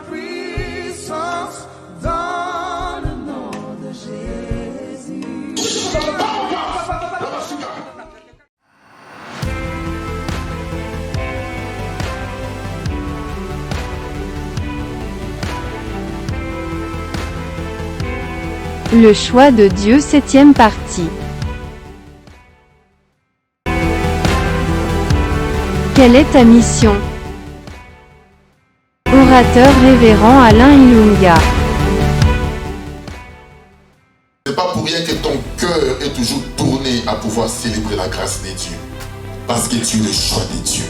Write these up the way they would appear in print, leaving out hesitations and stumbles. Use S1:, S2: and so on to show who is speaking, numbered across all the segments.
S1: puissance dans le nom de Jésus.
S2: Le choix de Dieu, 7e partie. Quelle est ta mission? Orateur révérend Alain Ilunga.
S3: C'est pas pour rien que ton cœur est toujours tourné à pouvoir célébrer la grâce de Dieu. Parce que tu es le choix de Dieu.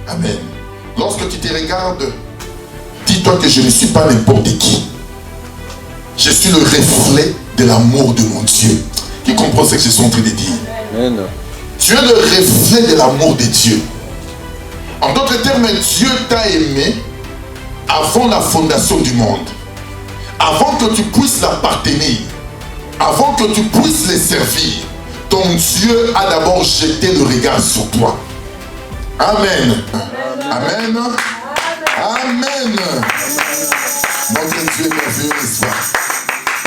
S3: Amen. Lorsque tu te regardes, dis-toi que je ne suis pas n'importe qui. Je suis le reflet de l'amour de mon Dieu. Qui comprend ce que je suis en train de dire? Amen. Tu es le reflet de l'amour de Dieu. En d'autres termes, Dieu t'a aimé avant la fondation du monde. Avant que tu puisses l'appartenir. Avant que tu puisses le servir. Ton Dieu a d'abord jeté le regard sur toi. Amen. Amen. Amen. Notre Dieu est merveilleux, n'est-ce pas?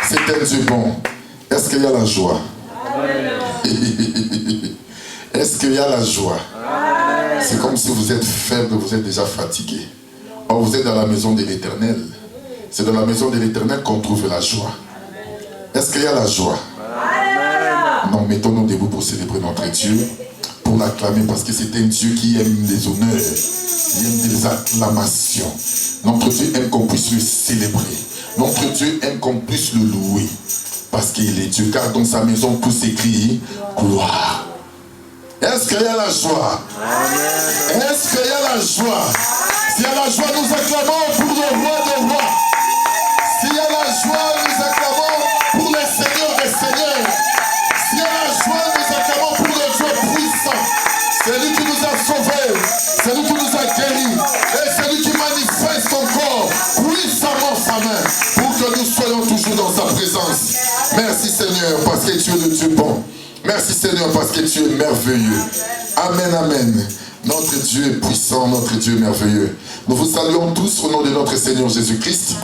S3: C'est un Dieu bon. Est-ce qu'il y a la joie? Est-ce qu'il y a la joie? C'est comme si vous êtes faible, vous êtes déjà fatigué. Or, vous êtes dans la maison de l'Éternel. C'est dans la maison de l'Éternel qu'on trouve la joie. Est-ce qu'il y a la joie? Non, mettons-nous debout pour célébrer notre Dieu, pour l'acclamer, parce que c'est un Dieu qui aime les honneurs, il aime les acclamations. Notre Dieu aime qu'on puisse le célébrer. Notre Dieu aime qu'on puisse le louer, parce qu'il est Dieu, car dans sa maison tout s'écrit gloire. Est-ce qu'il y a la joie? Est-ce qu'il y a la joie? S'il y a la joie, nous acclamons pour le roi des rois. S'il y a la joie, nous acclamons pour le Seigneur des seigneurs. S'il y a la joie, nous acclamons pour le Dieu puissant. C'est lui qui nous a sauvés, c'est lui qui nous a guéris, et c'est lui qui manifeste encore puissamment sa main pour que nous soyons toujours dans sa présence. Merci Seigneur, parce que tu es le Dieu bon. Merci Seigneur, parce que tu es merveilleux. Amen, amen. Notre Dieu est puissant, notre Dieu est merveilleux. Nous vous saluons tous au nom de notre Seigneur Jésus-Christ.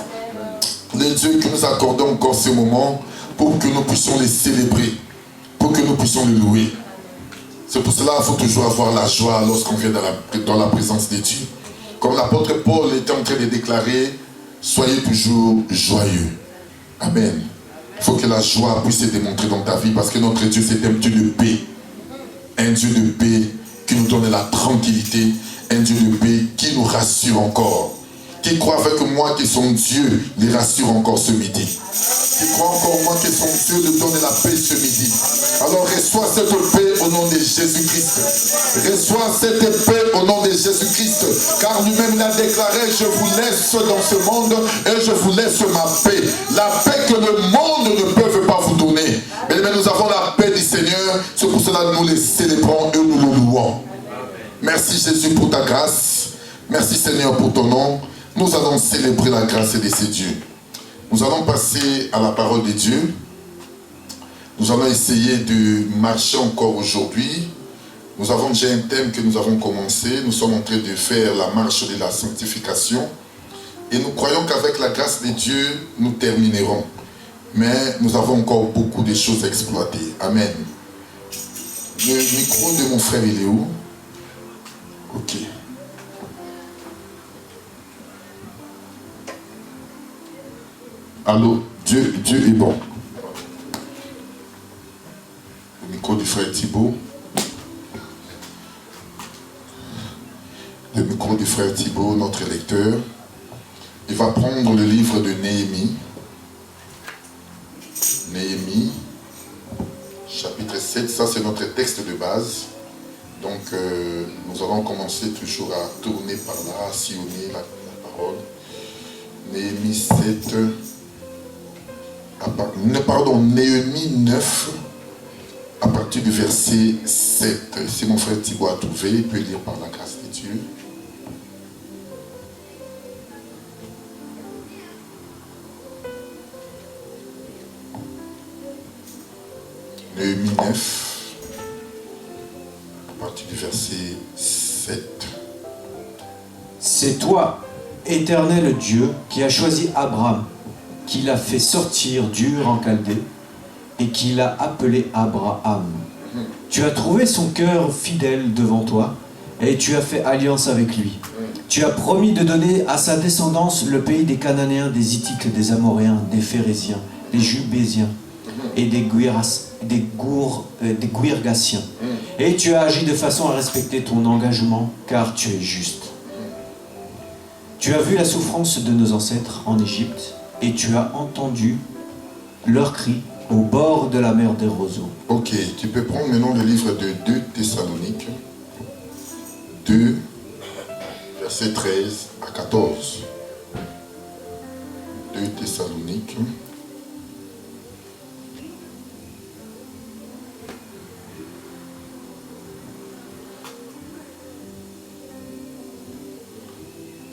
S3: Le Dieu que nous accordons encore ce moment pour que nous puissions les célébrer, pour que nous puissions le louer. C'est pour cela qu'il faut toujours avoir la joie lorsqu'on vient dans la présence de Dieu. Comme l'apôtre Paul était en train de déclarer, soyez toujours joyeux. Amen. Il faut que la joie puisse se démontrer dans ta vie, parce que notre Dieu, c'est un Dieu de paix. Un Dieu de paix qui nous donne la tranquillité. Un Dieu de paix qui nous rassure encore. Qui croit avec moi que son Dieu les rassure encore ce midi. Qui croit encore moi que son Dieu nous donne la paix ce midi. Alors reçois cette paix au nom de Jésus-Christ. Reçois cette paix au nom de Jésus-Christ. Car lui-même l'a déclaré, je vous laisse dans ce monde et je vous laisse ma paix. La paix que le monde ne peut pas vous donner. Mais nous avons la paix du Seigneur. C'est pour cela que nous les célébrons et nous le louons. Merci Jésus pour ta grâce. Merci Seigneur pour ton nom. Nous allons célébrer la grâce de ces dieux. Nous allons passer à la parole de Dieu. Nous allons essayer de marcher encore aujourd'hui. Nous avons déjà un thème que nous avons commencé. Nous sommes en train de faire la marche de la sanctification. Et nous croyons qu'avec la grâce de Dieu, nous terminerons. Mais nous avons encore beaucoup de choses à exploiter. Amen. Le micro de mon frère, il est où? Ok. Allô, Dieu est bon. Le micro du frère Thibault. Le micro du frère Thibault, notre lecteur. Il va prendre le livre de Néhémie. Néhémie, chapitre 7, ça c'est notre texte de base. Donc nous allons commencer toujours à tourner par là, à sillonner la parole. Néhémie 7, Néhémie 9, à partir du verset 7. Si mon frère Thibault a trouvé, il peut lire par la grâce de Dieu. Néhémie 9, à partir du verset 7.
S4: C'est toi, Éternel Dieu, qui a choisi Abraham, qui l'a fait sortir d'Ur en Chaldée, et qui l'a appelé Abraham. Tu as trouvé son cœur fidèle devant toi, et tu as fait alliance avec lui. Tu as promis de donner à sa descendance le pays des Cananéens, des Hittites, des Amoréens, des Phéréziens, des Jubésiens et des Guirgasiens. Et tu as agi de façon à respecter ton engagement, car tu es juste. Tu as vu la souffrance de nos ancêtres en Égypte, et tu as entendu leurs cris au bord de la mer des roseaux.
S3: Ok, tu peux prendre maintenant le livre de 2 Thessaloniques, 2, versets 13 à 14. 2 Thessaloniques.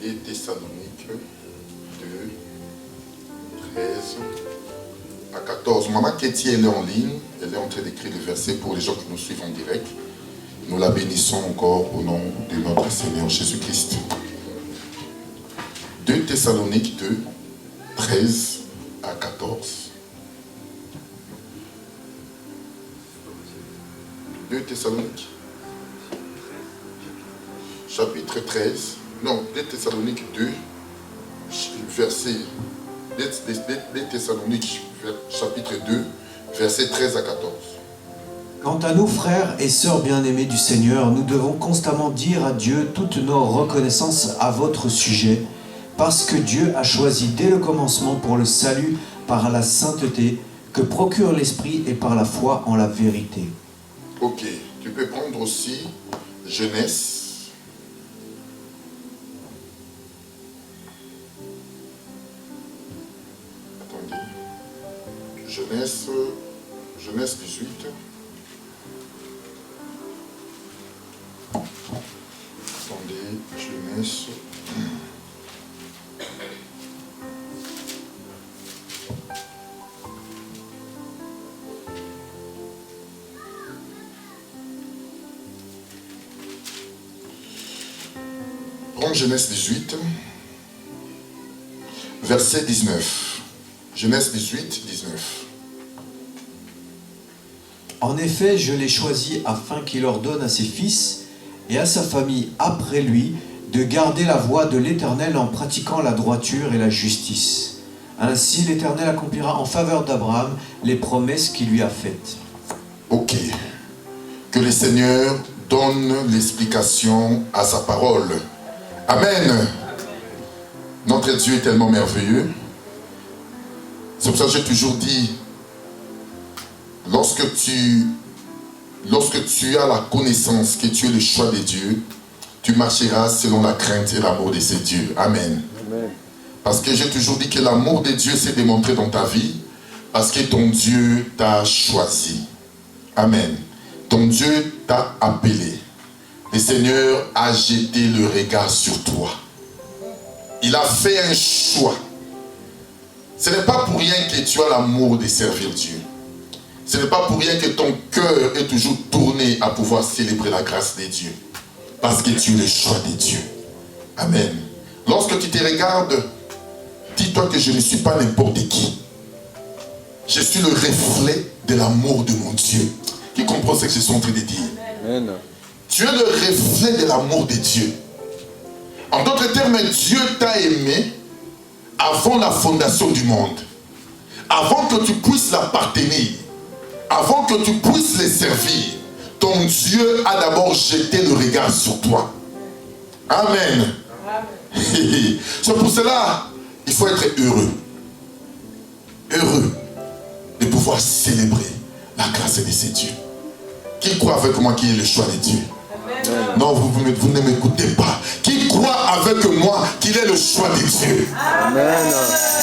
S3: Et Thessaloniques 2, 13 à 14. Maman Ketty, elle est en ligne. Elle est en train d'écrire le verset pour les gens qui nous suivent en direct. Nous la bénissons encore au nom de notre Seigneur Jésus-Christ. 2 Thessaloniques 2, 13 à 14. 2 Thessaloniques, chapitre 13. Non, 2 Thessaloniques 2, verset 2 Thessaloniques, chapitre 2, verset 13 à 14.
S4: Quant à nous, frères et sœurs bien-aimés du Seigneur, nous devons constamment dire à Dieu toutes nos reconnaissances à votre sujet, parce que Dieu a choisi dès le commencement pour le salut par la sainteté que procure l'Esprit et par la foi en la vérité.
S3: Ok, tu peux prendre aussi Genèse. Attendez. Genèse 18. Attendez, Genèse. Prends Genèse 18, verset 19. Genèse 18, 19.
S4: En effet, je l'ai choisi afin qu'il ordonne à ses fils et à sa famille après lui de garder la voie de l'Éternel en pratiquant la droiture et la justice. Ainsi l'Éternel accomplira en faveur d'Abraham les promesses qu'il lui a faites.
S3: Ok. Que le Seigneur donne l'explication à sa parole. Amen. Notre Dieu est tellement merveilleux. C'est pour ça que j'ai toujours dit, lorsque tu as la connaissance que tu es le choix de Dieu, tu marcheras selon la crainte et l'amour de ces dieux. Amen. Amen. Parce que j'ai toujours dit que l'amour de Dieu s'est démontré dans ta vie, parce que ton Dieu t'a choisi. Amen. Ton Dieu t'a appelé. Le Seigneur a jeté le regard sur toi. Il a fait un choix. Ce n'est pas pour rien que tu as l'amour de servir Dieu. Ce n'est pas pour rien que ton cœur est toujours tourné à pouvoir célébrer la grâce de Dieu. Parce que tu es le choix de Dieu. Amen. Lorsque tu te regardes, dis-toi que je ne suis pas n'importe qui. Je suis le reflet de l'amour de mon Dieu. Qui comprend ce que je suis en train de dire? Amen. Tu es le reflet de l'amour de Dieu. En d'autres termes, Dieu t'a aimé avant la fondation du monde. Avant que tu puisses l'appartenir. Avant que tu puisses le servir. Ton Dieu a d'abord jeté le regard sur toi. Amen. C'est pour cela, il faut être heureux. Heureux de pouvoir célébrer la grâce de ces dieux. Qui croit avec moi qu'il est le choix de Dieu? Amen. Non, vous ne m'écoutez pas. Qui croit avec moi qu'il est le choix de Dieu? Amen.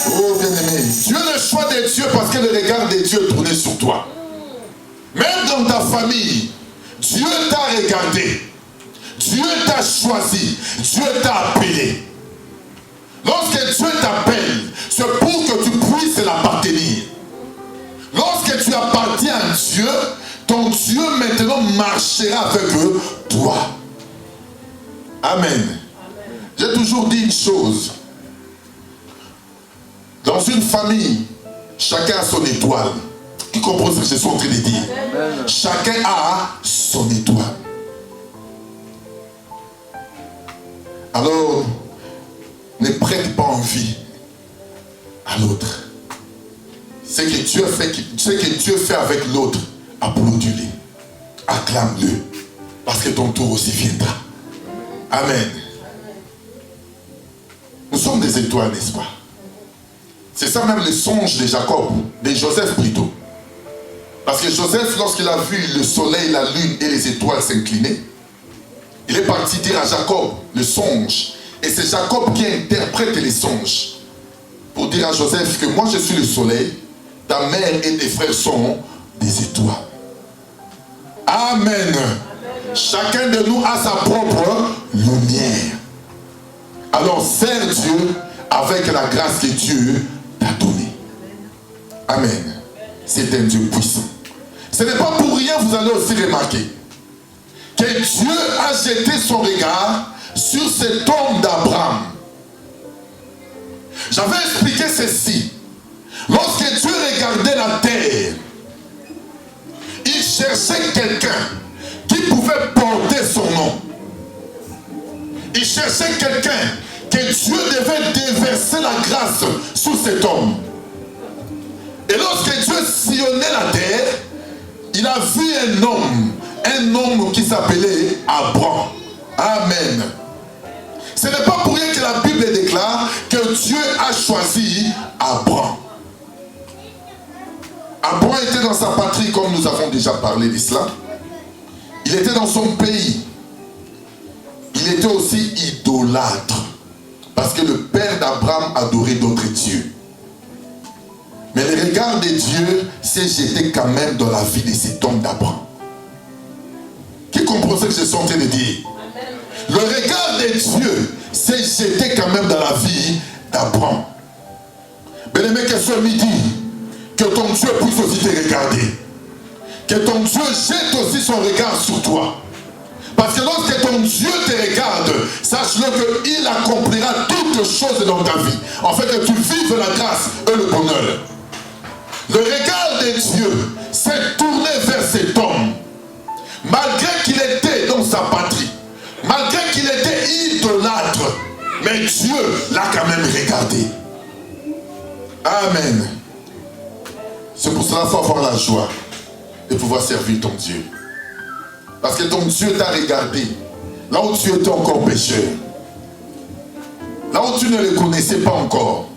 S3: Oh bien-aimé, tu es le choix de Dieu parce que le regard de Dieu est tourné sur toi. Même dans ta famille, Dieu t'a regardé. Dieu t'a choisi. Dieu t'a appelé. Lorsque Dieu t'appelle, c'est pour que tu puisses l'appartenir. Lorsque tu appartiens à Dieu, ton Dieu maintenant marchera avec toi. Amen. J'ai toujours dit une chose. Dans une famille, chacun a son étoile. Qui comprend ce que je suis en train de dire? Chacun a son étoile. Alors, ne prête pas envie à l'autre. Ce que Dieu fait avec l'autre, applaudis-le, acclame-le, parce que ton tour aussi viendra. Amen. Nous sommes des étoiles, n'est-ce pas? C'est ça même le songe de Jacob, de Joseph plutôt. Parce que Joseph, lorsqu'il a vu le soleil, la lune et les étoiles s'incliner, il est parti dire à Jacob le songe. Et c'est Jacob qui interprète les songes pour dire à Joseph que moi je suis le soleil, ta mère et tes frères sont des étoiles. Amen. Chacun de nous a sa propre lumière. Alors sers Dieu avec la grâce que Dieu t'a donnée. Amen. C'est un Dieu puissant. Ce n'est pas pour rien, vous allez aussi remarquer, que Dieu a jeté son regard sur cet homme d'Abraham. J'avais expliqué ceci. Lorsque Dieu regardait la terre, il cherchait quelqu'un qui pouvait porter son nom. Il cherchait quelqu'un que Dieu devait déverser la grâce sur cet homme. Et lorsque Dieu sillonnait la terre, il a vu un homme qui s'appelait Abraham. Amen. Ce n'est pas pour rien que la Bible déclare que Dieu a choisi Abraham. Abraham était dans sa patrie, comme nous avons déjà parlé de cela. Il était dans son pays. Il était aussi idolâtre. Parce que le père d'Abraham adorait d'autres dieux. Mais le regard de Dieu s'est jeté quand même dans la vie de cet homme d'Abraham. Qui comprend ce que je suis en train de dire? Le regard de Dieu s'est jeté quand même dans la vie d'Abraham. Bien-aimé, que ce midi, que ton Dieu puisse aussi te regarder. Que ton Dieu jette aussi son regard sur toi. Parce que lorsque ton Dieu te regarde, sache-le qu'il accomplira toutes choses dans ta vie. En fait, que tu vives la grâce et le bonheur. Le regard de Dieu s'est tourné vers cet homme. Malgré qu'il était dans sa patrie, malgré qu'il était idolâtre, mais Dieu l'a quand même regardé. Amen. C'est pour cela qu'il faut avoir la joie de pouvoir servir ton Dieu. Parce que ton Dieu t'a regardé là où tu étais encore pécheur. Là où tu ne le connaissais pas encore.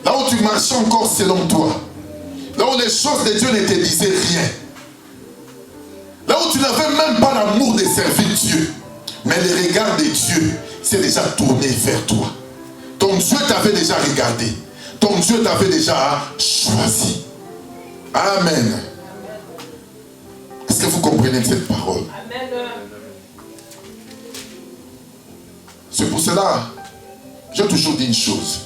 S3: Là où tu marchais encore selon toi. Là où les choses de Dieu ne te disaient rien. Là où tu n'avais même pas l'amour de servir Dieu. Mais le regard de Dieu s'est déjà tourné vers toi. Ton Dieu t'avait déjà regardé. Ton Dieu t'avait déjà choisi. Amen. Est-ce que vous comprenez cette parole? Amen. C'est pour cela, j'ai toujours dit une chose.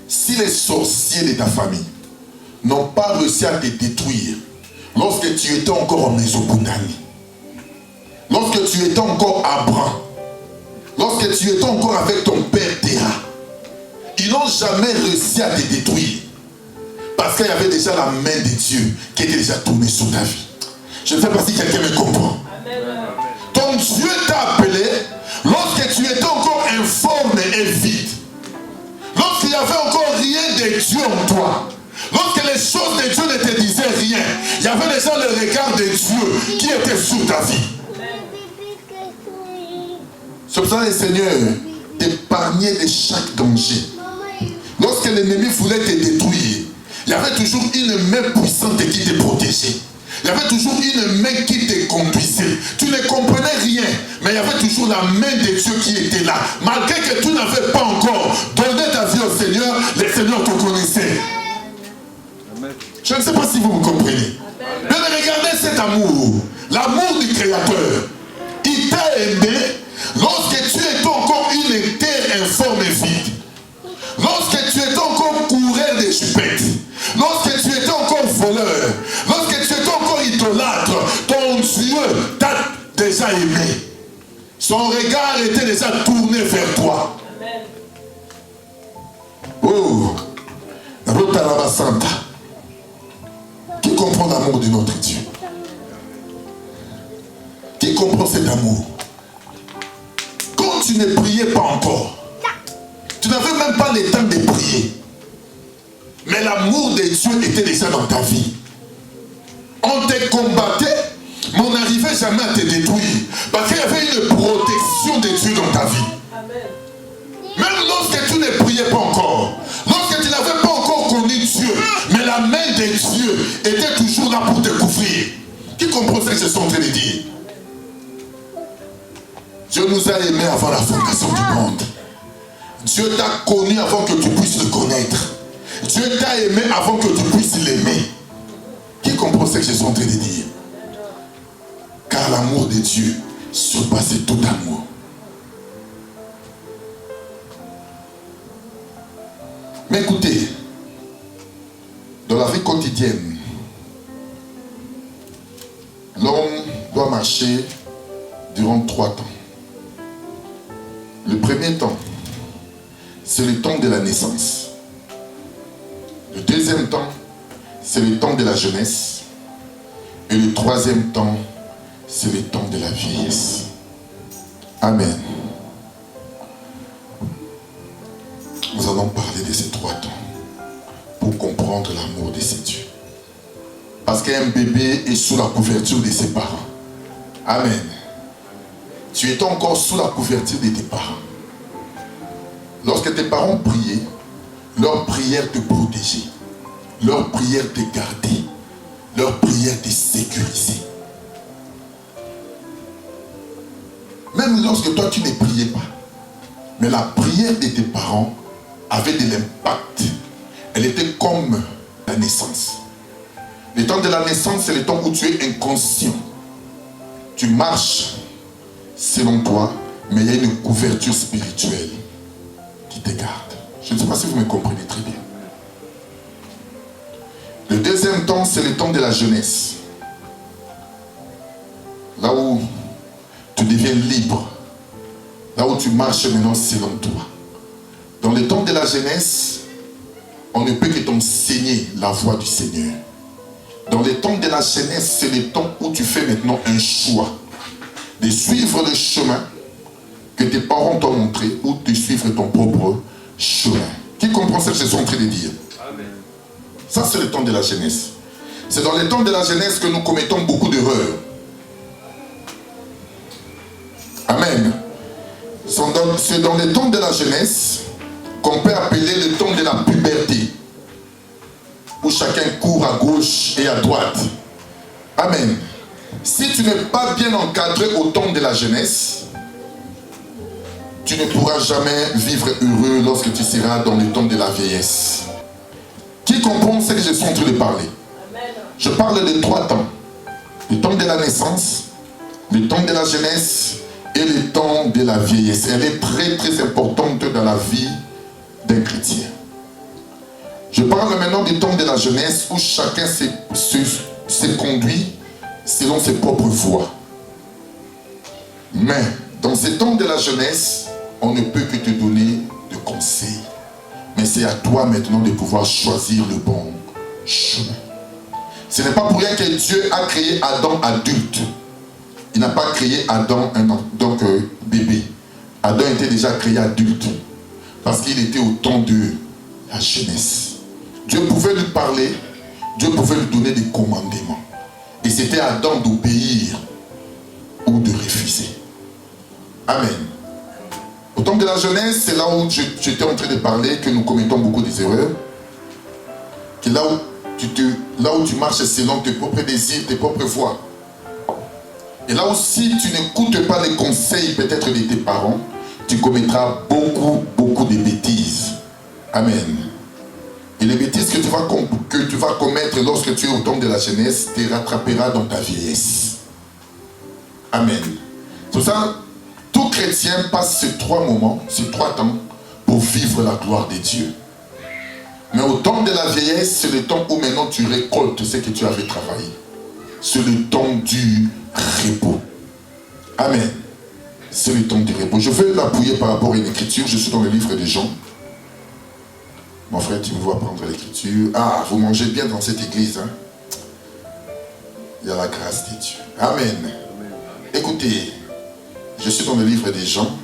S3: Si les sorciers de ta famille n'ont pas réussi à te détruire lorsque tu étais encore en Mésopotamie, lorsque tu étais encore à Abraham, lorsque tu étais encore avec ton père Terah, ils n'ont jamais réussi à te détruire. Parce qu'il y avait déjà la main de Dieu qui était déjà tournée sur ta vie. Je ne sais pas si quelqu'un me comprend. Amen. Ton Dieu t'a appelé lorsque tu étais encore informe et vide. Lorsqu'il n'y avait encore rien de Dieu en toi. Lorsque les choses de Dieu ne te disaient rien. Il y avait déjà le regard de Dieu qui était sur ta vie. C'est pour ça que le Seigneur t'épargnait de chaque danger. Lorsque l'ennemi voulait te détruire, il y avait toujours une main puissante qui te protégeait. Il y avait toujours une main qui te conduisait. Tu ne comprenais rien, mais il y avait toujours la main de Dieu qui était là. Malgré que tu n'avais pas encore donné ta vie au Seigneur, le Seigneur te connaissait. Amen. Je ne sais pas si vous me comprenez. Mais regardez cet amour, l'amour du Créateur. Il t'a aimé lorsque tu étais encore une terre informe et vide. Lorsque tu étais encore coureur de chupettes. Lorsque tu étais encore voleur. Lorsque tu étais encore idolâtre. Ton Dieu t'a déjà aimé. Son regard était déjà tourné vers toi. Amen. Oh. Karabasanta. Qui comprend l'amour de notre Dieu? Qui comprend cet amour? Quand tu ne priais pas encore, tu n'avais même pas le temps de prier, mais l'amour de Dieu était déjà dans ta vie. On te combattait, mais on n'arrivait jamais à te détruire, parce qu'il y avait une protection de Dieu dans ta vie. Même lorsque tu ne priais pas encore, lorsque tu n'avais pas encore connu Dieu, mais la main de Dieu était toujours là pour te couvrir. Qui comprend ce que je suis en train de dire? Dieu nous a aimés avant la fondation du monde. Dieu t'a connu avant que tu puisses le connaître. Dieu t'a aimé avant que tu puisses l'aimer. Qui comprend ce que je suis en train de dire? Car l'amour de Dieu surpasse tout amour. Mais écoutez, dans la vie quotidienne, l'homme doit marcher durant 3 temps. Le premier temps, c'est le temps de la naissance. Le deuxième temps, c'est le temps de la jeunesse. Et le troisième temps, c'est le temps de la vieillesse. Amen. Nous allons parler de ces 3 temps pour comprendre l'amour de ces dieux. Parce qu'un bébé est sous la couverture de ses parents. Amen. Tu étais encore sous la couverture de tes parents. Lorsque tes parents priaient, leur prière te protégeait, leur prière te gardait, leur prière te sécurisait. Même lorsque toi tu ne priais pas, mais la prière de tes parents avait de l'impact. Elle était comme la naissance. Le temps de la naissance, c'est le temps où tu es inconscient. Tu marches selon toi, mais il y a une couverture spirituelle qui te garde. Je ne sais pas si vous me comprenez très bien. Le deuxième temps, c'est le temps de la jeunesse. Là où tu deviens libre. Là où tu marches maintenant selon toi. Dans le temps de la jeunesse, on ne peut que t'enseigner la voie du Seigneur. Dans le temps de la jeunesse, c'est le temps où tu fais maintenant un choix de suivre le chemin que tes parents t'ont montré ou de suivre ton propre chemin. Qui comprend ce que je suis en train de dire? Amen. Ça, c'est le temps de la jeunesse. C'est dans le temps de la jeunesse que nous commettons beaucoup d'erreurs. Amen. C'est dans le temps de la jeunesse qu'on peut appeler le temps de la puberté, où chacun court à gauche et à droite. Amen. Si tu n'es pas bien encadré au temps de la jeunesse, tu ne pourras jamais vivre heureux lorsque tu seras dans le temps de la vieillesse. Qui comprend ce que je suis en train de parler? Je parle de 3 temps. Le temps de la naissance, le temps de la jeunesse et le temps de la vieillesse. Elle est très très importante dans la vie d'un chrétien. Je parle maintenant du temps de la jeunesse où chacun se conduit selon ses propres voies. Mais dans ce temps de la jeunesse, on ne peut que te donner de conseils. Mais c'est à toi maintenant de pouvoir choisir le bon chemin. Ce n'est pas pour rien que Dieu a créé Adam adulte. Il n'a pas créé Adam donc bébé. Adam était déjà créé adulte. Parce qu'il était au temps de la jeunesse. Dieu pouvait lui parler. Dieu pouvait lui donner des commandements. Et c'était à Adam d'obéir ou de refuser. Amen. Au temps de la jeunesse, c'est là où j'étais en train de parler que nous commettons beaucoup d'erreurs. Que là où tu marches selon tes propres désirs, tes propres voies. Et là aussi, tu n'écoutes pas les conseils peut-être de tes parents, tu commettras beaucoup de bêtises. Amen. Et les bêtises que tu vas commettre lorsque tu es au temps de la jeunesse te rattrapera dans ta vieillesse. Amen. C'est pour ça, tout chrétien passe ces 3 moments, ces 3 temps pour vivre la gloire de Dieu. Mais au temps de la vieillesse, c'est le temps où maintenant tu récoltes ce que tu avais travaillé. C'est le temps du repos. Amen. C'est le temps du repos. Je veux l'appuyer par rapport à une écriture. Je suis dans le livre de Jean. Mon frère, tu me vois prendre l'écriture. Ah, vous mangez bien dans cette église. Hein? Il y a la grâce de Dieu. Amen. Écoutez, je suis dans le livre des Jean.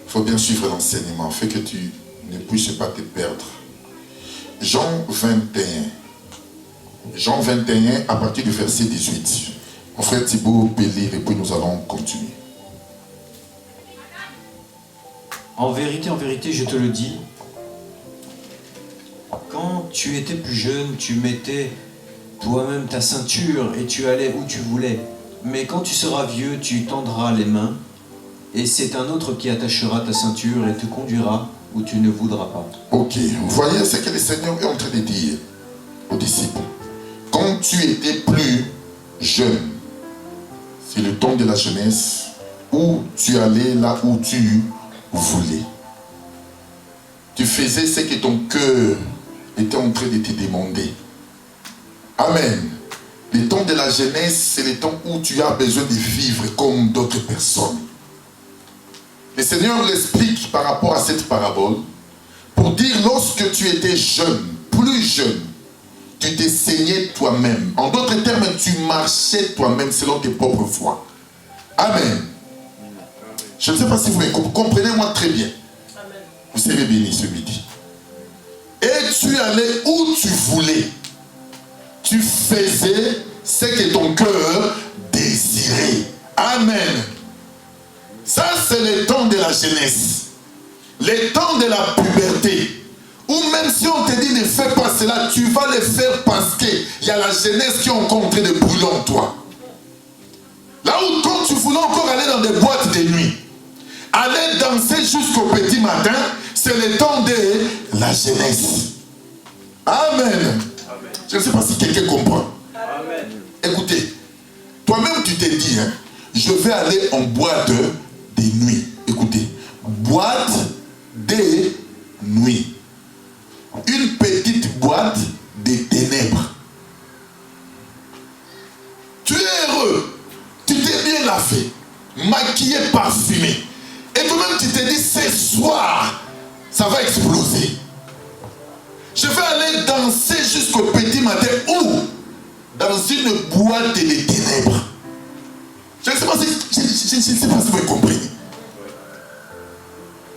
S3: Il faut bien suivre l'enseignement, afin que tu ne puisses pas te perdre. Jean 21. Jean 21 à partir du verset 18. Mon frère Thibault peut lire et puis nous allons continuer.
S4: En vérité, je te le dis, quand tu étais plus jeune, tu mettais toi-même ta ceinture et tu allais où tu voulais. Mais quand tu seras vieux, tu tendras les mains et c'est un autre qui attachera ta ceinture et te conduira où tu ne voudras pas.
S3: Ok, vous voyez ce que le Seigneur est en train de dire aux disciples. Quand tu étais plus jeune, c'est le temps de la jeunesse, où tu allais là où tu voulais. Tu faisais ce que ton cœur était en train de te demander. Amen. Le temps de la jeunesse, c'est le temps où tu as besoin de vivre comme d'autres personnes. Le Seigneur l'explique par rapport à cette parabole pour dire lorsque tu étais jeune, plus jeune, tu te saignais toi-même. En d'autres termes, tu marchais toi-même selon tes propres voies. Amen. Je ne sais pas si vous comprenez-moi très bien. Vous serez bénis ce midi. Et tu allais où tu voulais. Tu faisais ce que ton cœur désirait. Amen. Ça, c'est le temps de la jeunesse. Le temps de la puberté. Ou même si on te dit ne fais pas cela, tu vas le faire parce qu'il y a la jeunesse qui est en train de brûler en toi. Là où quand tu voulais encore aller dans des boîtes de nuit, aller danser jusqu'au petit matin, c'est le temps de la jeunesse. Amen. Je ne sais pas si quelqu'un comprend. Amen. Écoutez, toi-même tu t'es dit, hein, je vais aller en boîte de nuit. Écoutez, boîte de nuit. Une petite boîte de ténèbres. Tu es heureux. Tu t'es bien lavé, maquillé, parfumé. Et toi-même tu t'es dit, ce soir, ça va exploser. Je vais aller danser jusqu'au petit matin. Où? Dans une boîte de ténèbres. Je ne sais pas si vous comprenez.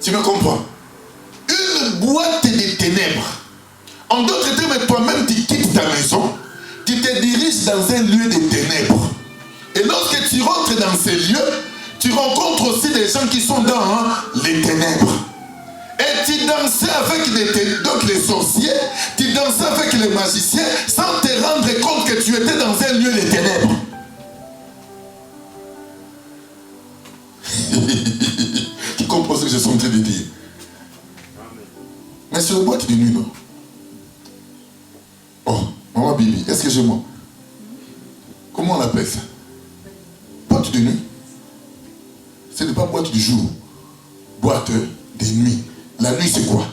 S3: Tu me comprends? Une boîte de ténèbres. En d'autres termes, toi-même, tu quittes ta maison, tu te diriges dans un lieu de ténèbres. Et lorsque tu rentres dans ces lieux, tu rencontres aussi des gens qui sont dans les ténèbres. Et tu dansais avec les sorciers, tu dansais avec les magiciens, sans te rendre compte que tu étais dans un lieu de ténèbres. Tu comprends ce que je suis en train de dire? Mais c'est une boîte de nuit, non? Oh, maman Bibi, est-ce que j'ai moi? Comment on appelle ça? Boîte de nuit. Ce n'est pas boîte du jour. Boîte de nuit. La nuit, c'est quoi?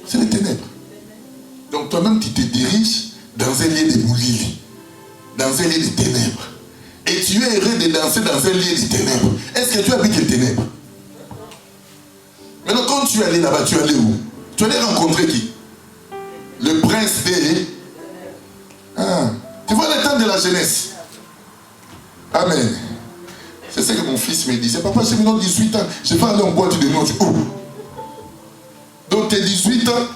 S3: C'est les ténèbres. Donc toi-même, tu te diriges dans un lieu de moulili, dans un lieu de ténèbres. Et tu es heureux de danser dans un lieu de ténèbres. Est-ce que tu habites les ténèbres? Maintenant, quand tu es allé là-bas, tu es allé où? Tu allais rencontrer qui? Le prince des... Ah, tu vois le temps de la jeunesse. Amen. C'est ce que mon fils me disait. Papa, j'ai maintenant 18 ans. Je vais aller en boîte de nuit. Oh. Donc, tes 18 ans,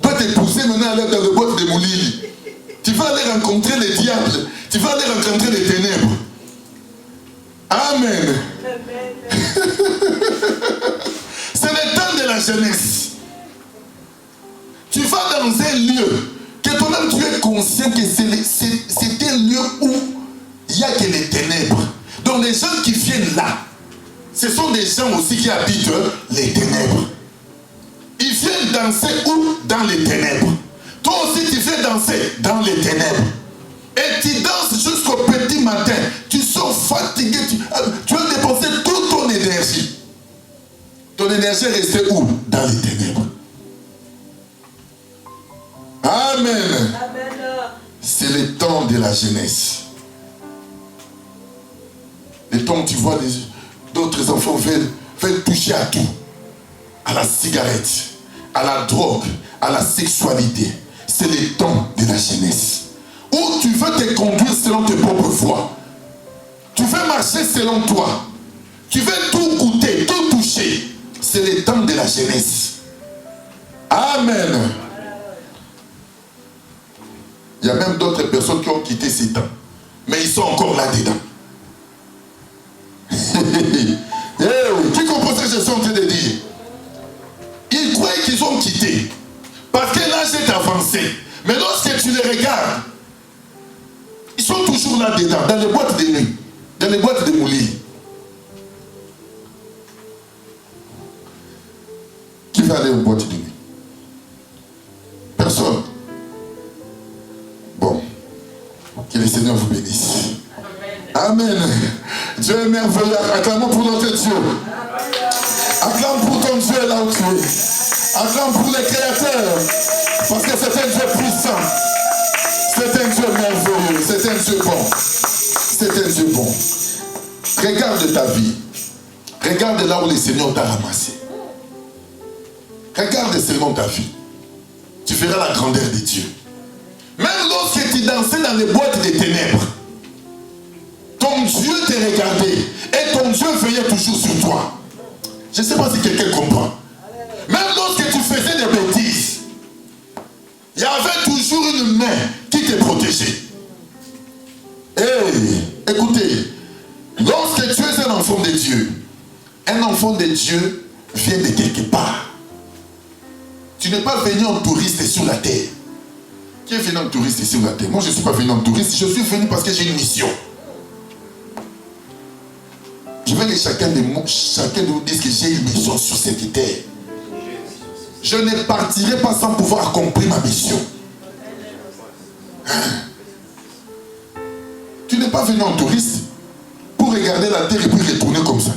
S3: toi t'épouser maintenant aller dans le boîte de Moulili. Tu vas aller rencontrer les diables. Tu vas aller rencontrer les ténèbres. Amen. C'est le temps de la jeunesse. Tu vas dans un lieu que toi-même tu es conscient que c'est un lieu où il n'y a que les ténèbres. Donc les gens qui viennent là, ce sont des gens aussi qui habitent les ténèbres. Ils viennent danser où? Dans les ténèbres. Toi aussi tu viens danser dans les ténèbres. Et tu danses jusqu'au petit matin. Tu sors fatigué. Tu as dépensé toute ton énergie. Ton énergie est restée où? Dans les ténèbres. Amen. C'est le temps de la jeunesse. Le temps où tu vois d'autres enfants veulent toucher à tout. À la cigarette, à la drogue, à la sexualité. C'est les temps de la jeunesse. Où tu veux te conduire selon tes propres voies. Tu veux marcher selon toi. Tu veux tout goûter, tout toucher. C'est les temps de la jeunesse. Amen. Il y a même d'autres personnes qui ont quitté ces temps. Mais ils sont encore là-dedans. Qui comprend ce que je suis en train de dire? Ils croient qu'ils ont quitté. Parce que l'âge est avancé. Mais lorsque tu les regardes, ils sont toujours là-dedans, dans les boîtes de nuit, dans les boîtes de moulins. Qui va aller aux boîtes de nuit? Personne. Bon. Que le Seigneur vous bénisse. Amen. Dieu est merveilleux. Acclamons pour notre Dieu. Acclame pour ton Dieu là où tu es. Acclame pour les créateurs. Parce que c'est un Dieu puissant. C'est un Dieu merveilleux. C'est un Dieu bon. C'est un Dieu bon. Regarde ta vie. Regarde là où le Seigneur t'a ramassé. Regarde seulement ta vie. Tu verras la grandeur de Dieu. Même lorsque tu dansais dans les boîtes des ténèbres, ton Dieu te regardait et ton Dieu veillait toujours sur toi. Je ne sais pas si quelqu'un comprend. Même lorsque tu faisais des bêtises, il y avait toujours une main qui te protégeait. Écoutez, lorsque tu es un enfant de Dieu vient de quelque part. Tu n'es pas venu en touriste sur la terre. Qui est venu en touriste sur la terre? Moi, je ne suis pas venu en touriste, je suis venu parce que j'ai une mission. Je veux que chacun de vous dise que j'ai une mission sur cette terre. Je ne partirai pas sans pouvoir accomplir ma mission. Tu n'es pas venu en touriste pour regarder la terre et puis retourner comme ça.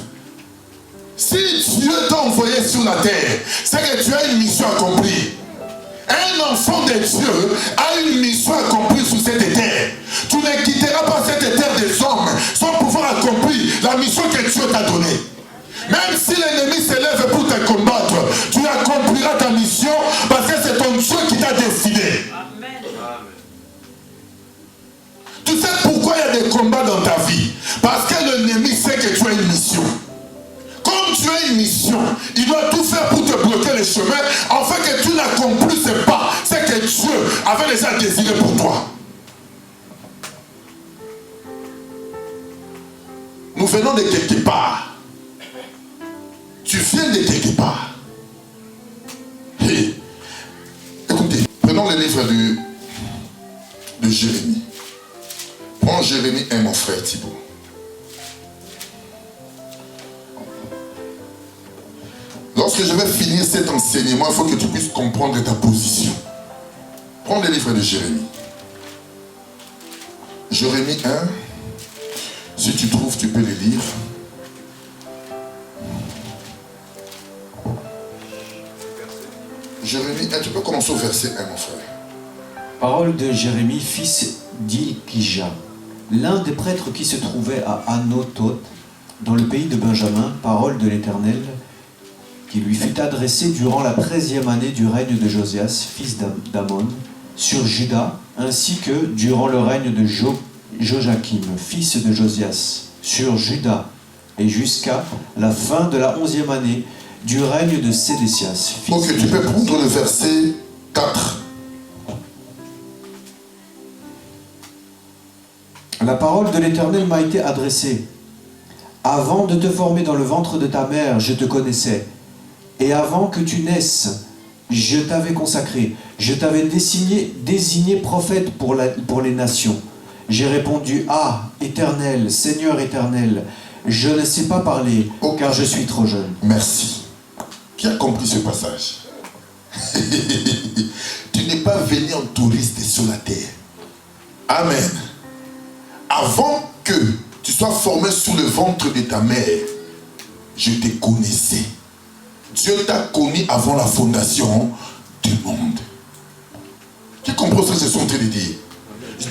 S3: Si Dieu t'a envoyé sur la terre, c'est que tu as une mission accomplie. Un enfant de Dieu a une mission accomplie sur cette terre. Tu ne quitteras pas cette terre des hommes sans pouvoir accomplir la mission que Dieu t'a donnée. Même si l'ennemi s'élève pour te combattre, tu accompliras ta mission parce que c'est ton Dieu qui t'a décidé. Amen. Tu sais pourquoi il y a des combats dans ta vie? Parce que l'ennemi sait que tu as une mission. Comme tu as une mission, il doit tout faire pour te bloquer le chemin, afin que tu n'accomplisses pas ce que Dieu avait déjà désiré pour toi. Nous venons de quelque part. Tu viens de quelque part. Écoutez, prenons le livre de Jérémie. Prends Jérémie 1, mon frère Thibault. Lorsque je vais finir cet enseignement, il faut que tu puisses comprendre ta position. Prends le livre de Jérémie. Jérémie 1. Si tu trouves, tu peux le lire. Jérémie 1, tu peux commencer au verset 1, mon frère.
S4: Parole de Jérémie, fils d'Ilkija, l'un des prêtres qui se trouvait à Anotot, dans le pays de Benjamin, parole de l'Éternel, qui lui fut adressée durant la 13e année du règne de Josias, fils d'Amon, sur Juda, ainsi que durant le règne de Joachim, fils de Josias, sur Juda, et jusqu'à la fin de la 11e année du règne de Sédécias, fils de
S3: Ok, tu peux prendre le verset 4.
S4: La parole de l'Éternel m'a été adressée. Avant de te former dans le ventre de ta mère, je te connaissais. Et avant que tu naisses, je t'avais consacré. Je t'avais désigné prophète pour les nations. J'ai répondu, ah, Éternel, Seigneur éternel, je ne sais pas parler, car je suis trop jeune.
S3: Merci. Qui a compris ce passage? Tu n'es pas venu en touriste sur la terre. Amen. Avant que tu sois formé sur le ventre de ta mère, je te connaissais. Dieu t'a connu avant la fondation du monde. Qui comprend ce que je suis en train de dire?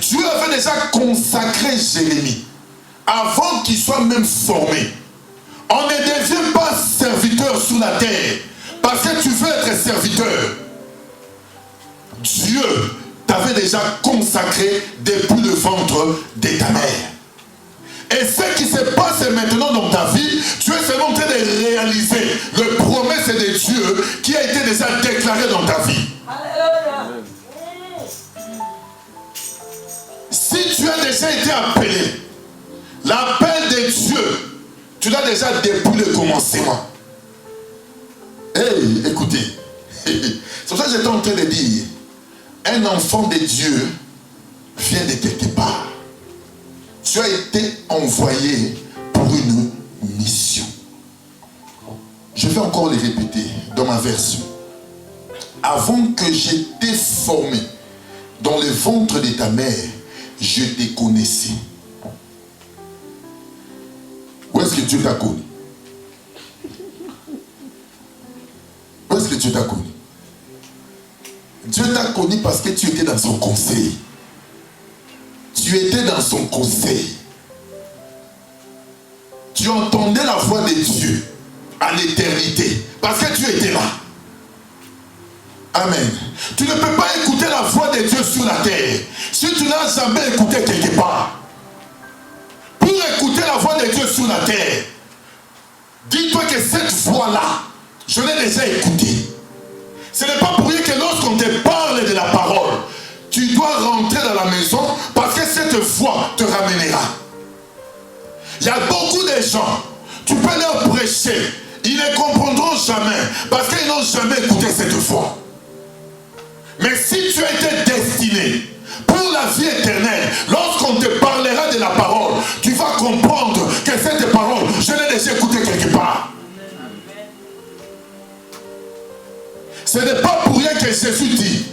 S3: Dieu avait déjà consacré Jérémie avant qu'il soit même formé. On ne devient pas serviteur sur la terre Parce que tu veux être serviteur. Dieu t'avait déjà consacré depuis le ventre de ta mère. Et ce qui se passe maintenant dans ta vie, tu es seulement en train de réaliser le promesse de Dieu qui a été déjà déclaré dans ta vie. Alléluia. Si tu as déjà été appelé, l'appel de Dieu, tu l'as déjà depuis le commencement. Hey, écoutez, c'est pour ça que j'étais en train de dire, un enfant de Dieu vient de quelque part. Tu as été envoyé pour une mission. Je vais encore le répéter dans ma version. Avant que j'étais formé dans le ventre de ta mère, je te connaissais. Où est-ce que Dieu t'a connu? Où est-ce que Dieu t'a connu? Dieu t'a connu parce que tu étais dans son conseil. Tu étais dans son conseil. Tu entendais la voix de Dieu à l'éternité. Parce que tu étais là. Amen. Tu ne peux pas écouter la voix de Dieu sur la terre si tu n'as jamais écouté quelque part. Pour écouter la voix de Dieu sur la terre, dis-toi que cette voix-là, je l'ai déjà écoutée. Ce n'est pas pour rien que lorsqu'on te parle de la parole, tu dois rentrer dans la maison parce que cette voix te ramènera. Il y a beaucoup de gens, tu peux leur prêcher, ils ne comprendront jamais parce qu'ils n'ont jamais écouté cette voix. Mais si tu as été destiné pour la vie éternelle, lorsqu'on te parlera de la parole, tu vas comprendre que cette parole, je l'ai déjà écoutée quelque part. Ce n'est pas pour rien que Jésus dit,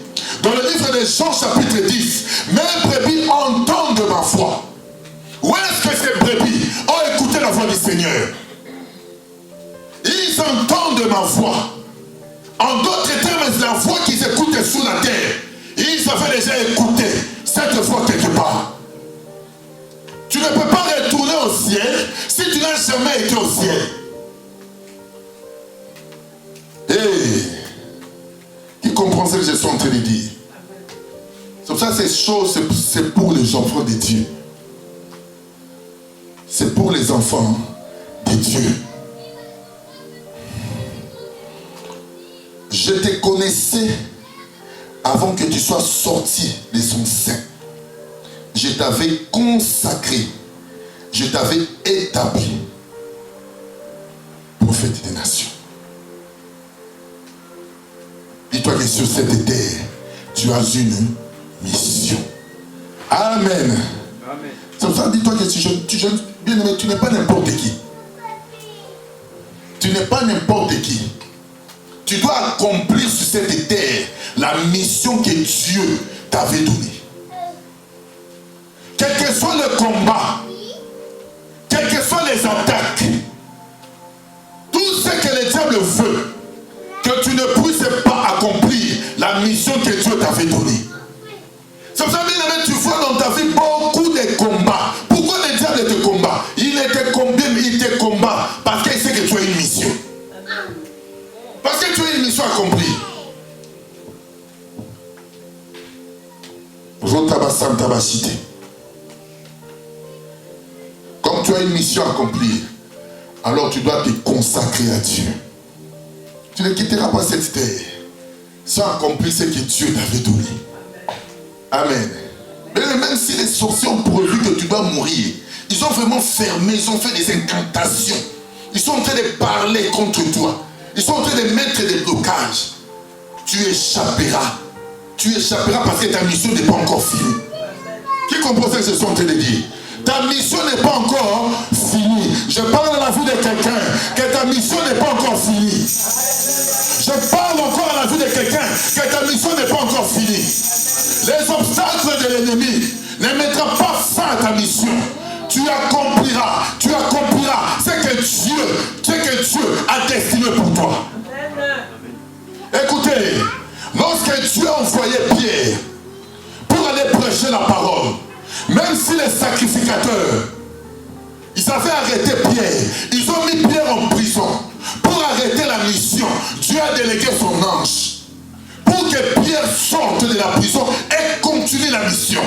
S3: dans le livre de Jean chapitre 10, mes brebis entendent ma voix. Où est-ce que ces brebis ont écouté la voix du Seigneur? Ils entendent ma voix. En d'autres termes, la voix qu'ils écoutent sur la terre, ils avaient déjà écouté cette voix quelque part. Tu ne peux pas retourner au ciel si tu n'as jamais été au ciel. Hey, qui comprend ce que je suis en train de dire? C'est pour ça que ces choses, c'est pour les enfants de Dieu. C'est pour les enfants de Dieu. Je te connaissais avant que tu sois sorti de son sein. Je t'avais consacré. Je t'avais établi prophète des nations. Dis-toi que sur cette terre, tu as une mission. Amen. C'est pour ça, dis-toi que bien aimé, tu n'es pas n'importe qui. Tu n'es pas n'importe qui. Tu dois accomplir sur cette terre la mission que Dieu t'avait donnée. Quel que soit le combat, quelles que soient les attaques, tout ce que le diable veut, que tu ne puisses pas accomplir la mission que Dieu t'avait donnée. C'est pour ça, bien aimé, tu vois dans ta vie beaucoup de combats. Pourquoi le diable te combat? Il te combat parce qu'il sait que tu as une mission. Parce que tu as une mission accomplie. Comme tu as une mission accomplie, alors tu dois te consacrer à Dieu. Tu ne quitteras pas cette terre sans accomplir ce que Dieu t'avait donné. Amen. Mais même si les sorciers ont prévu que tu dois mourir, ils ont vraiment fermé, ils ont fait des incantations. Ils sont en train de parler contre toi. Ils sont en train de mettre des blocages. Tu échapperas. Tu échapperas parce que ta mission n'est pas encore finie. Qui comprend ce que je suis en train de dire? Ta mission n'est pas encore finie. Je parle à la vie de quelqu'un que ta mission n'est pas encore finie. Je parle encore à la vie de quelqu'un que ta mission n'est pas encore finie. Les obstacles de l'ennemi ne mettront pas fin à ta mission. Tu accompliras ce que Dieu a destiné pour toi. Écoutez, lorsque Dieu a envoyé Pierre pour aller prêcher la parole, même si les sacrificateurs, ils avaient arrêté Pierre, ils ont mis Pierre en prison pour arrêter la mission. Dieu a a délégué son ange pour que Pierre sorte de la prison et continue la mission.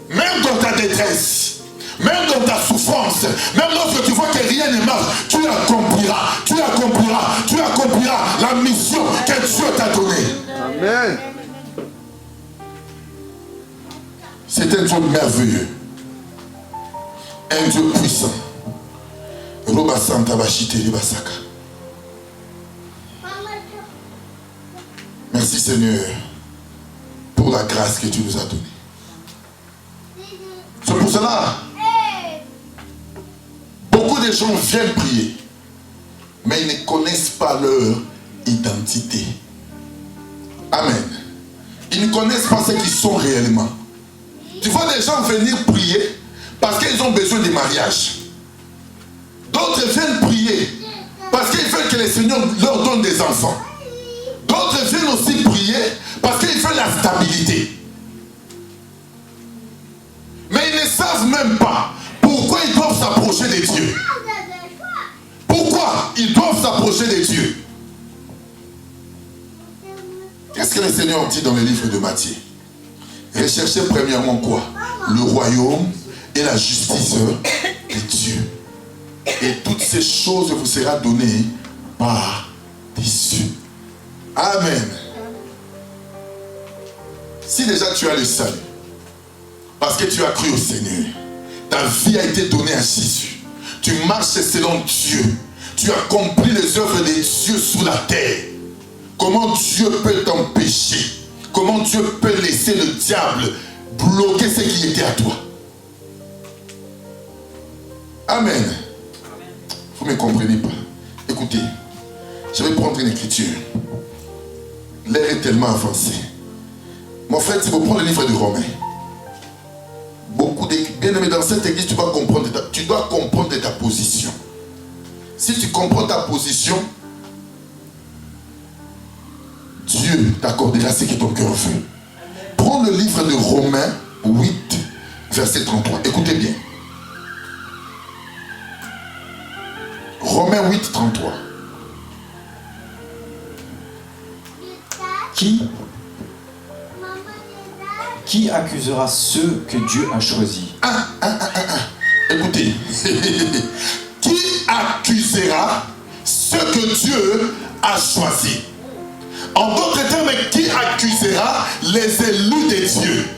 S3: Même dans ta détresse, même dans ta souffrance, même lorsque tu vois que rien ne marche, tu accompliras la mission que Dieu t'a donnée.
S5: Amen.
S3: C'est un Dieu merveilleux, un Dieu puissant. Roba Santa Bachiteri Basaka. Merci Seigneur pour la grâce que tu nous as donnée. C'est pour cela, beaucoup de gens viennent prier, mais ils ne connaissent pas leur identité. Amen. Ils ne connaissent pas ce qu'ils sont réellement. Tu vois des gens venir prier parce qu'ils ont besoin de mariage. D'autres viennent prier parce qu'ils veulent que le Seigneur leur donne des enfants. D'autres viennent aussi prier parce qu'ils veulent la stabilité. Mais ils ne savent même pas pourquoi ils doivent s'approcher de Dieu. Pourquoi ils doivent s'approcher de Dieu? Qu'est-ce que le Seigneur dit dans le livre de Matthieu? Recherchez premièrement quoi? Le royaume et la justice de Dieu. Et toutes ces choses vous seront données par Dieu. Amen. Si déjà tu as le salut, parce que tu as cru au Seigneur, ta vie a été donnée à Jésus. Tu marches selon Dieu. Tu accomplis les œuvres de Dieu sous la terre. Comment Dieu peut t'empêcher? Comment Dieu peut laisser le diable bloquer ce qui était à toi? Amen. Vous ne me comprenez pas. Écoutez, je vais prendre une écriture. L'air est tellement avancé. Mon frère, si vous prenez le livre de Romains, beaucoup de bien-aimés dans cette église, tu dois comprendre ta position. Si tu comprends ta position, Dieu t'accordera ce que ton cœur veut. Prends le livre de Romains 8, verset 33. Écoutez bien. Romains 8, 33.
S4: Qui accusera ceux que Dieu a choisis?
S3: Écoutez. Qui accusera ceux que Dieu a choisis? En d'autres termes, qui accusera les élus de Dieu?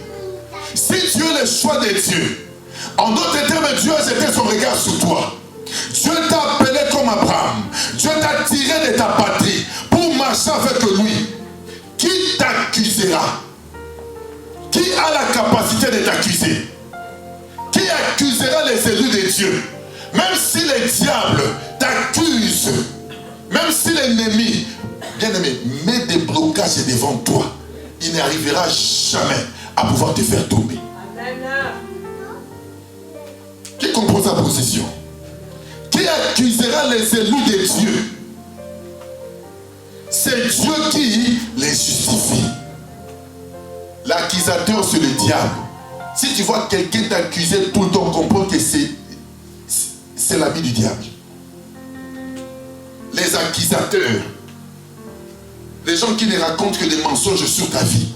S3: Si Dieu est le choix de Dieu, en d'autres termes, Dieu a jeté son regard sur toi. Dieu t'a appelé comme Abraham. Dieu t'a tiré de ta patrie pour marcher avec lui. Qui t'accusera? Qui a la capacité de t'accuser? Qui accusera les élus de Dieu? Même si les diables t'accusent, même si l'ennemi, bien-aimé, met des blocages devant toi, il n'arrivera jamais à pouvoir te faire tomber. Qui comprend sa position? Qui accusera les élus de Dieu? C'est Dieu qui les justifie. L'accusateur, c'est le diable. Si tu vois quelqu'un t'accuser tout le temps, comprends que c'est l'ami du diable. Les accusateurs, les gens qui ne racontent que des mensonges sur ta vie,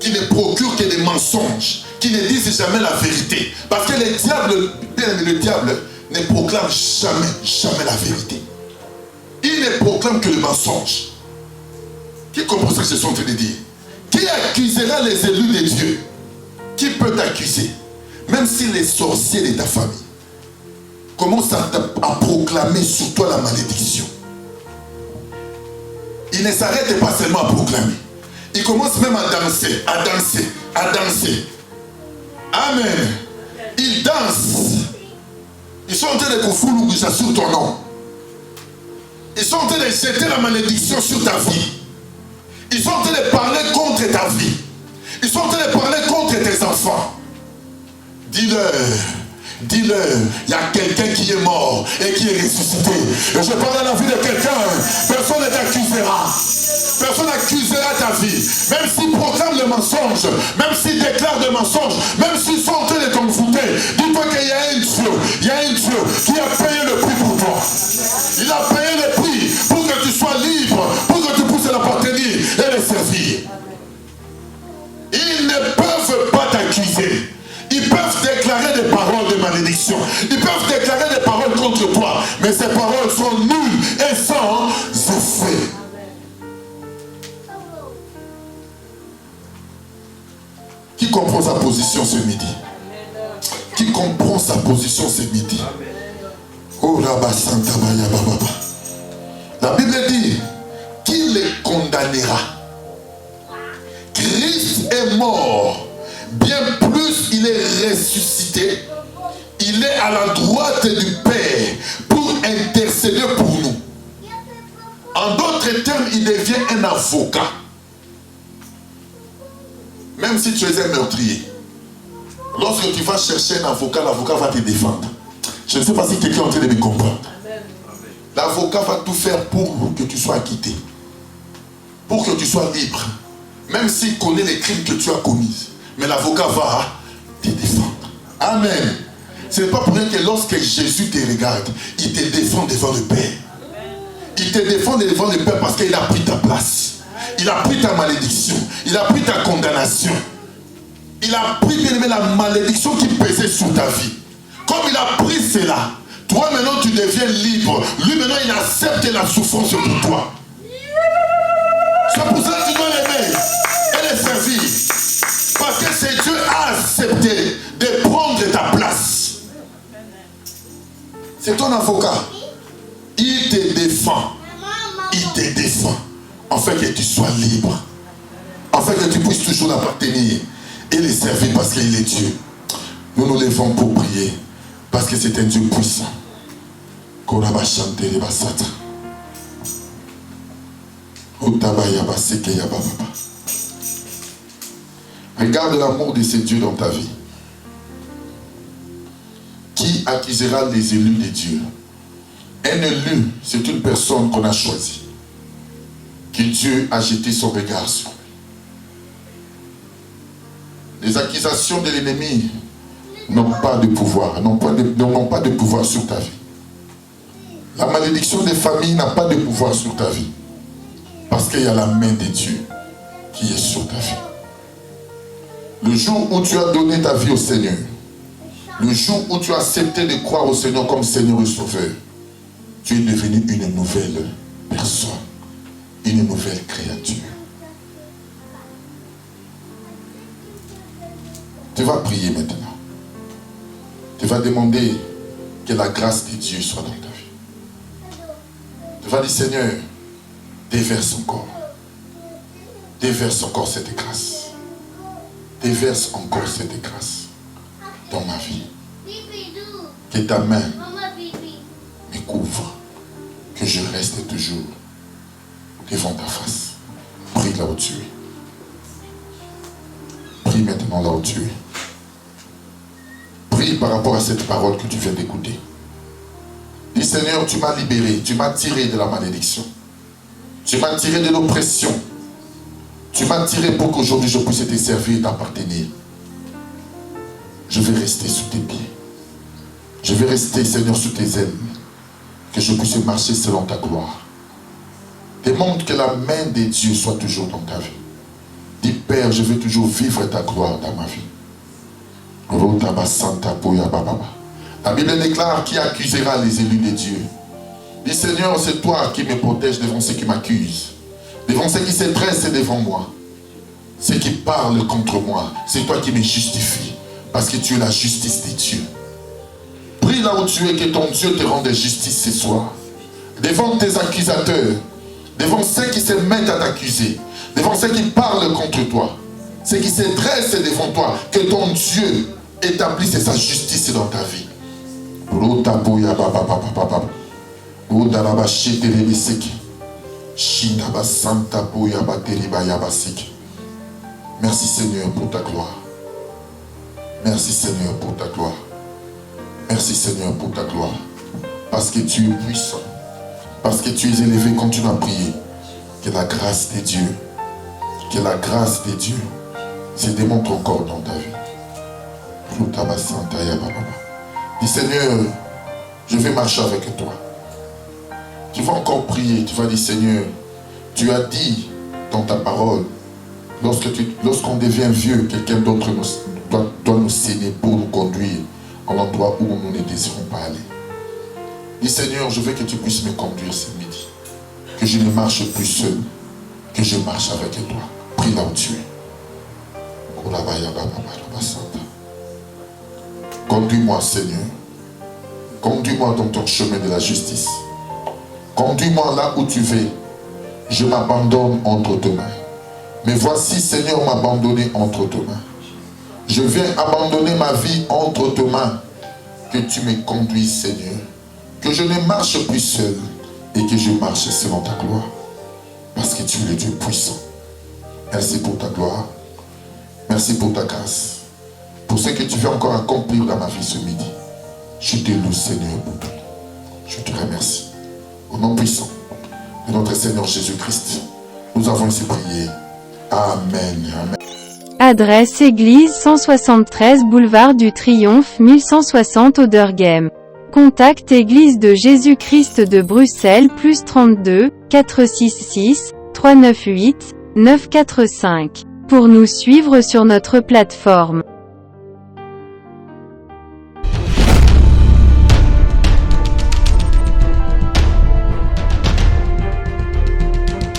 S3: qui ne procurent que des mensonges, qui ne disent jamais la vérité. Parce que le diable ne proclame jamais la vérité. Il ne proclame que le mensonge. Qui comprend ce que je suis en train de dire? Qui accusera les élus de Dieu? Qui peut t'accuser? Même si les sorciers de ta famille commencent à proclamer sur toi la malédiction, ils ne s'arrêtent pas seulement à proclamer. Ils commencent même à danser, à danser, à danser. Amen. Ils dansent. Ils sont en train de confoulouguer sur ton nom. Ils sont en train de jeter la malédiction sur ta vie. Ils sont en train de parler contre ta vie. Ils sont en train de parler contre tes enfants. Dis-leur, il y a quelqu'un qui est mort et qui est ressuscité. Et je parle à la vie de quelqu'un. Personne ne t'accusera. Personne n'accusera ta vie. Même s'ils proclament le mensonge, même s'ils déclarent des mensonges, même s'ils sont en train de t'envoûter, dis-toi qu'il y a un Dieu qui a payé le prix pour toi. Il a payé le prix Ils peuvent déclarer des paroles contre toi, mais ces paroles sont nulles et sans effet. Qui comprend sa position ce midi? Qui comprend sa position ce midi? Oh, Rabba Santa Baya Baba. La Bible dit, qui les condamnera? Christ est mort, bien plus il est ressuscité, il est à la droite du Père pour intercéder pour nous. En d'autres termes, il devient un avocat. Même si tu es un meurtrier, lorsque tu vas chercher un avocat, l'avocat va te défendre. Je ne sais pas si quelqu'un est en train de me comprendre. L'avocat va tout faire pour que tu sois acquitté, pour que tu sois libre, même s'il connaît les crimes que tu as commis. Mais l'avocat va te défendre. Amen. Ce n'est pas pour rien que lorsque Jésus te regarde, il te défend devant le Père. Il te défend devant le Père parce qu'il a pris ta place. Il a pris ta malédiction. Il a pris ta condamnation. Il a pris bien aimé la malédiction qui pesait sur ta vie. Comme il a pris cela, toi maintenant tu deviens libre. Lui maintenant il accepte la souffrance pour toi. C'est pour ça que tu dois l'aimer et le servir. Parce que c'est Dieu a accepté de prendre ta place. C'est ton avocat. Il te défend. Il te défend. Afin que tu sois libre. Afin que tu puisses toujours l'appartenir et le servir parce qu'il est Dieu. Nous nous levons pour prier parce que c'est un Dieu puissant. Regarde l'amour de ce Dieu dans ta vie. Qui accusera les élus de Dieu? Un élu, c'est une personne qu'on a choisie, que Dieu a jeté son regard sur. Les accusations de l'ennemi n'ont pas de pouvoir, n'ont pas de pouvoir sur ta vie. La malédiction des familles n'a pas de pouvoir sur ta vie. Parce qu'il y a la main de Dieu qui est sur ta vie. Le jour où tu as donné ta vie au Seigneur, le jour où tu as accepté de croire au Seigneur comme Seigneur et Sauveur, tu es devenu une nouvelle personne, une nouvelle créature. Tu vas prier maintenant. Tu vas demander que la grâce de Dieu soit dans ta vie. Tu vas dire, Seigneur, déverse encore. Déverse encore cette grâce. Déverse encore cette grâce dans ma vie. Que ta main me couvre. Que je reste toujours devant ta face. Prie là où tu es. Prie maintenant là où tu es. Prie par rapport à cette parole que tu viens d'écouter. Dis, Seigneur, tu m'as libéré, tu m'as tiré de la malédiction. Tu m'as tiré de l'oppression. Tu m'as tiré pour qu'aujourd'hui je puisse te servir et t'appartenir. Je vais rester sous tes pieds. Je vais rester, Seigneur, sous tes ailes. Que je puisse marcher selon ta gloire. Demande que la main de Dieu soit toujours dans ta vie. Dis, Père, je veux toujours vivre ta gloire dans ma vie. La Bible déclare qui accusera les élus de Dieu. Dis, Seigneur, c'est toi qui me protèges devant ceux qui m'accusent, devant ceux qui se dressent devant moi, ceux qui parlent contre moi. C'est toi qui me justifies, parce que tu es la justice de Dieu. Prie là où tu es, que ton Dieu te rende justice ce soir. Devant tes accusateurs, devant ceux qui se mettent à t'accuser, devant ceux qui parlent contre toi, ceux qui se dressent devant toi, que ton Dieu établisse sa justice dans ta vie. Merci Seigneur pour ta gloire. Merci Seigneur pour ta gloire. Merci Seigneur pour ta gloire. Parce que tu es puissant. Parce que tu es élevé, continue à prier. Que la grâce de Dieu, que la grâce de Dieu se démontre encore dans ta vie. Dis Seigneur, je vais marcher avec toi. Tu vas encore prier, tu vas dire Seigneur, tu as dit dans ta parole, lorsqu'on devient vieux, quelqu'un d'autre doit nous saigner pour nous conduire à l'endroit où nous ne désirons pas aller. Dis Seigneur, je veux que tu puisses me conduire ce midi. Que je ne marche plus seul, que je marche avec toi. Prie là où tu es. Conduis-moi, Seigneur. Conduis-moi dans ton chemin de la justice. Conduis-moi là où tu veux. Je m'abandonne entre tes mains. Mais voici, Seigneur, m'abandonner entre tes mains. Je viens abandonner ma vie entre tes mains. Que tu me conduises, Seigneur. Que je ne marche plus seul et que je marche selon ta gloire. Parce que tu es le Dieu puissant. Merci pour ta gloire. Merci pour ta grâce. Pour ce que tu veux encore accomplir dans ma vie ce midi. Je te loue, Seigneur, pour tout. Je te remercie. Au nom puissant de notre Seigneur Jésus-Christ, nous avons ainsi prié. Amen. Amen.
S2: Adresse Église 173 Boulevard du Triomphe 1160 Auderghem. Contact Église de Jésus-Christ de Bruxelles +32 466 398 945. Pour nous suivre sur notre plateforme.